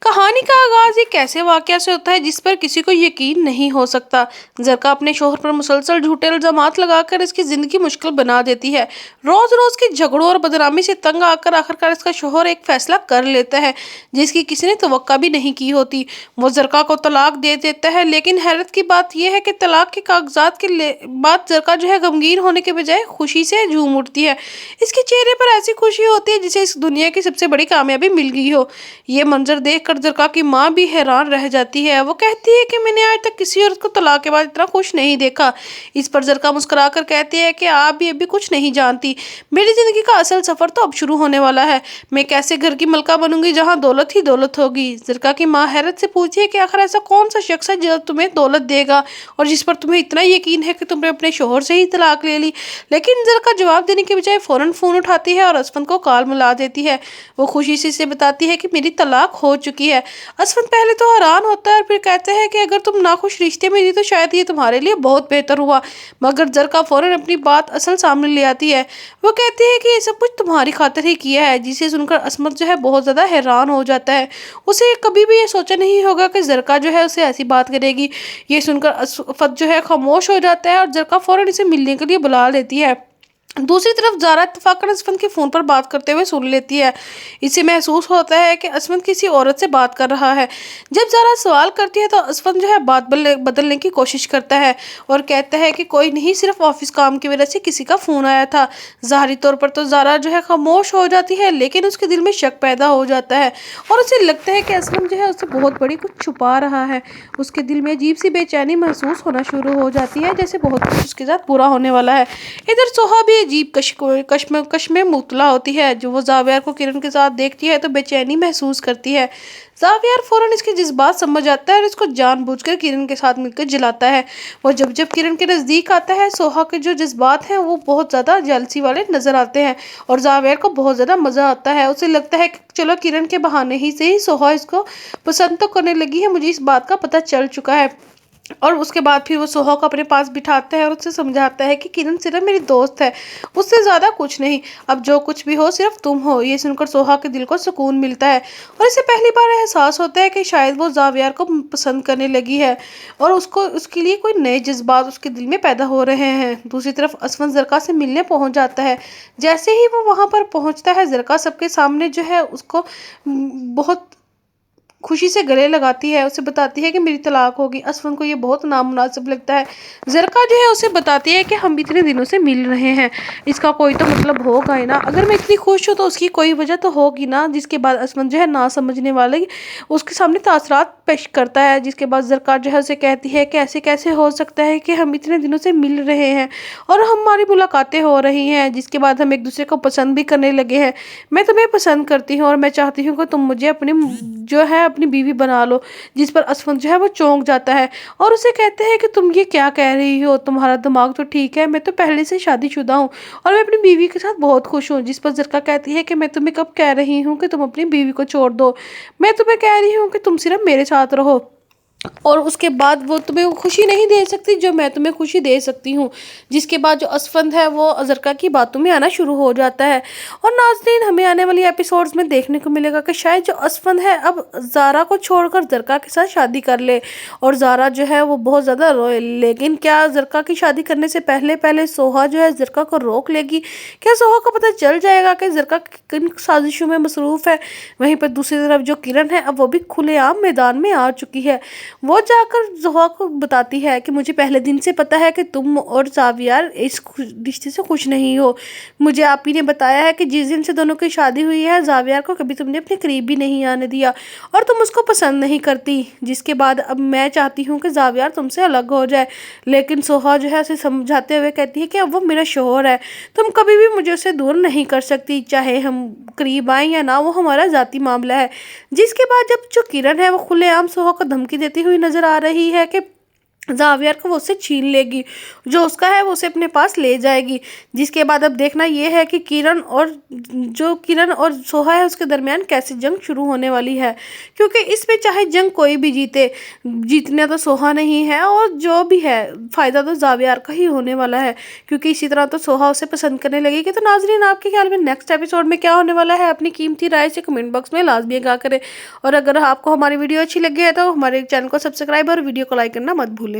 कहानी का आगाज एक ऐसे वाकया से होता है जिस पर किसी को यकीन नहीं हो सकता। जरका अपने शोहर पर मुसलसल झूठे इल्जामात लगाकर इसकी जिंदगी मुश्किल बना देती है। रोज रोज के झगड़ों और बदनामी से तंग आकर आखिरकार इसका शोहर एक फैसला कर लेता है जिसकी किसी ने तवक्का भी नहीं की होती। वो जरका को तलाक दे देता है, लेकिन हैरत की बात यह है कि तलाक के कागजात के बाद जरका जो है गमगीन होने के बजाय खुशी से झूम उठती है। इसके चेहरे पर ऐसी खुशी होती है जिसे इस दुनिया की सबसे बड़ी कामयाबी मिल गई हो। ये मंजर देख जरका की माँ भी हैरान रह जाती है। वो कहती है कि मैंने आज तक किसी औरत को तलाक के बाद इतना खुश नहीं देखा। इस पर जरका मुस्कुराकर कहती है कि आप भी अभी कुछ नहीं जानती, मेरी जिंदगी का असल सफर तो अब शुरू होने वाला है। मैं कैसे घर की मलका बनूंगी जहाँ दौलत ही दौलत होगी। जरका की माँ हैरत से पूछती है कि आखिर ऐसा कौन सा शख्स है जो तुम्हें दौलत देगा और जिस पर तुम्हें इतना यकीन है कि तुमने अपने शोहर से ही तलाक ले ली। लेकिन जरका जवाब देने के बजाय फौरन फोन उठाती है और असफन को कॉल मिला देती है। वो खुशी से बताती है कि मेरी तलाक हो चुकी है। असफन पहले तो हैरान होता है और फिर कहते हैं कि अगर तुम नाखुश रिश्ते में थी तो शायद ये तुम्हारे लिए बहुत बेहतर हुआ। मगर जरका फौरन अपनी बात असल सामने ले आती है। वो कहती है कि ये सब कुछ तुम्हारी खातिर ही किया है, जिसे सुनकर असमत जो है बहुत ज्यादा हैरान हो जाता है। उसे कभी भी ये सोचा नहीं होगा कि जरका जो है उसे ऐसी बात करेगी। ये सुनकर असफत जो है खामोश हो जाता है और जरका फौरन इसे मिलने के लिए बुला लेती है। दूसरी तरफ ज़ारा इत्तेफाकन असफन के फ़ोन पर बात करते हुए सुन लेती है। इसे महसूस होता है कि असफन किसी औरत से बात कर रहा है। जब ज़ारा सवाल करती है तो असफन जो है बात बदलने की कोशिश करता है और कहता है कि कोई नहीं, सिर्फ ऑफिस काम की वजह से किसी का फ़ोन आया था। ज़ाहरी तौर पर तो ज़ारा जो है खामोश हो जाती है, लेकिन उसके दिल में शक पैदा हो जाता है और उसे लगता है कि असलम जो है उससे बहुत बड़ी कुछ छुपा रहा है। उसके दिल में अजीब सी बेचैनी महसूस होना शुरू हो जाती है, जैसे बहुत कुछ उसके साथ बुरा होने वाला है। इधर सोहा भी अजीब कश में मुबतला होती है। जो वो जावियार को किरण के साथ देखती है तो बेचैनी महसूस करती है। जावियार फौरन इसके जज्बात समझ आता है और इसको जानबूझकर किरण के साथ मिलकर जलाता है। वो जब जब किरण के नज़दीक आता है, सोहा के जो जज्बात हैं वो बहुत ज़्यादा जेलसी वाले नज़र आते हैं और जावियार को बहुत ज़्यादा मज़ा आता है। उसे लगता है कि चलो किरण के बहाने ही से ही सोहा इसको पसंद तो करने लगी है, मुझे इस बात का पता चल चुका है। और उसके बाद फिर वो सोहा को अपने पास बिठाता है और उससे समझाता है कि किरण सिर्फ मेरी दोस्त है, उससे ज़्यादा कुछ नहीं। अब जो कुछ भी हो सिर्फ तुम हो। ये सुनकर सोहा के दिल को सुकून मिलता है और इसे पहली बार एहसास होता है कि शायद वो जावियार को पसंद करने लगी है और उसको उसके लिए कोई नए जज्बात उसके दिल में पैदा हो रहे हैं। दूसरी तरफ असफन जरका से मिलने पहुंच जाता है। जैसे ही वो वहां पर पहुंचता है, जरका सबके सामने जो है उसको बहुत खुशी से गले लगाती है। उसे बताती है कि मेरी तलाक होगी। असफन को ये बहुत नामुनासिब लगता है। जरका जो है उसे बताती है कि हम इतने दिनों से मिल रहे हैं, इसका कोई तो मतलब होगा ही ना। अगर मैं इतनी खुश हूँ तो उसकी कोई वजह तो होगी ना। जिसके बाद असफन जो है ना समझने वाले उसके सामने तासरात पेश करता है। जिसके बाद जरका जो है उसे कहती है कि ऐसे कैसे हो सकता है कि हम इतने दिनों से मिल रहे हैं और हमारी मुलाकातें हो रही हैं, जिसके बाद हम एक दूसरे को पसंद भी करने लगे हैं। मैं तुम्हें पसंद करती हूँ और मैं चाहती हूँ कि तुम मुझे अपनी जो है अपनी बीवी बना लो। जिस पर असफन जो है वो चौंक जाता है और उसे कहते हैं कि तुम ये क्या कह रही हो, तुम्हारा दिमाग तो ठीक है, मैं तो पहले से शादीशुदा हूँ और मैं अपनी बीवी के साथ बहुत खुश हूँ। जिस पर जरका कहती है कि मैं तुम्हें कब कह रही हूँ कि तुम अपनी बीवी को छोड़ दो, मैं तुम्हें कह रही हूँ कि तुम सिर्फ मेरे साथ रहो और उसके बाद वो तुम्हें खुशी नहीं दे सकती जो मैं तुम्हें खुशी दे सकती हूँ। जिसके बाद जो असफंद है वो जरका की बातों में आना शुरू हो जाता है और नाज़रीन हमें आने वाली एपिसोड्स में देखने को मिलेगा कि शायद जो असफंद है अब ज़ारा को छोड़कर जरका के साथ शादी कर ले और ज़ारा जो है वो बहुत ज़्यादा रोए। लेकिन क्या जरका की शादी करने से पहले पहले सोहा जो है जरका को रोक लेगी? क्या सोहा को पता चल जाएगा कि जरका किन साजिशों में मसरूफ़ है? वहीं पर दूसरी तरफ जो किरण है अब वो भी खुलेआम मैदान में आ चुकी है। वो जाकर जोहा को बताती है कि मुझे पहले दिन से पता है कि तुम और जावियार इस रिश्ते से खुश नहीं हो। मुझे आप ही ने बताया है कि जिस दिन से दोनों की शादी हुई है जावियार को कभी तुमने अपने करीब भी नहीं आने दिया और तुम उसको पसंद नहीं करती। जिसके बाद अब मैं चाहती हूँ कि जावियार तुमसे अलग हो जाए। लेकिन सोहा जो है उसे समझाते हुए कहती है कि अब वो मेरा शोहर है, तुम कभी भी मुझे उससे दूर नहीं कर सकती, चाहे हम करीब आए या ना, वो हमारा ज़ाती मामला है। जिसके बाद जब जो किरण है वो खुलेआम सोहा को धमकी देती हुई नजर आ रही है कि जावियर को वो उससे छीन लेगी, जो उसका है वो उसे अपने पास ले जाएगी। जिसके बाद अब देखना ये है कि किरण और सोहा है उसके दरमियान कैसे जंग शुरू होने वाली है, क्योंकि इसमें चाहे जंग कोई भी जीते, जीतने तो सोहा नहीं है, और जो भी है फायदा तो जावियर का ही होने वाला है, क्योंकि इसी तरह तो सोहा उसे पसंद करने लगेगी। तो नाजरीन, आपके ख्याल में नेक्स्ट एपिसोड में क्या होने वाला है? अपनी कीमती राय से कमेंट बॉक्स में लाजमी आगाह करें, और अगर आपको हमारी वीडियो अच्छी लगी है तो हमारे चैनल को सब्सक्राइब और वीडियो को लाइक करना मत भूलें।